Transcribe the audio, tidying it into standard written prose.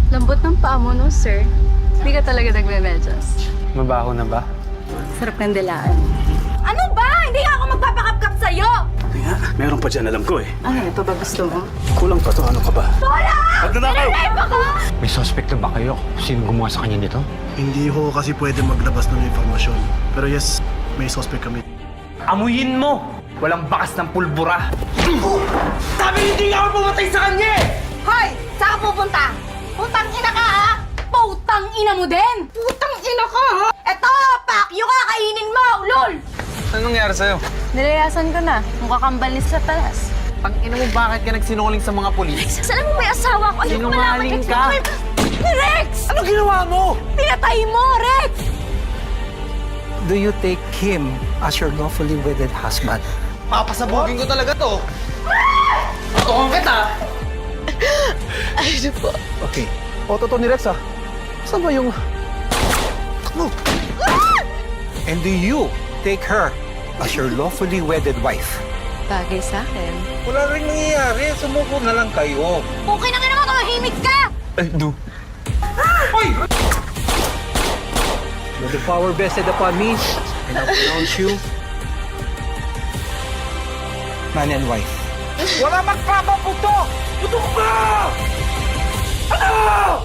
Lambot ng paa mo, no, sir? Hindi ka talaga nagme-medyas. Mabaho na ba? Sarap ng dilaan. Ano ba? Hindi ako magpapakapkap sa'yo! Hindi nga, meron pa dyan, alam ko eh. Ano, ito ba gusto mo? Kulang pa to, ano ka ba? Wala! Magnanakaw! Pinag-rape ako! May suspect na ba kayo? Sino gumawa sa kanya nito? Hindi ho kasi pwede maglabas ng informasyon. Pero yes, may suspect kami. Amuyin mo! Walang bakas ng pulbura! Sabi hindi nga ako pumatay sa kanya eh! Hoy! Saan ka pupunta? Putang ina ka ha? Putang ina mo din! Putang ina ka ha? Eto! Pak! Yung kakainin mo! Lol! Anong nangyari sa'yo? Nilayasan ko na. Mukha kang balis sa talas. Tangina mo, bakit ka nagsinungaling sa mga polis? Alam mo may asawa ko! Ayoko malaman Sinungaling yan. ka? Rex! Ano ginawa mo? Pinatay mo, Rex! Do you take him as your lawfully wedded husband? Papasabugin ko talaga to. Tutukan kita. Okay. O, totoo ni Rex, saan ba yung... Takbo! And do you take her as your lawfully wedded wife? Bagay sa akin. Wala rin nangyayari. Sumuko na lang kayo. Okay na nga naman, tumahimik ka! With the power vested upon me, I now pronounce you man and wife. Wala magpapaputo! Putok ka! Ano?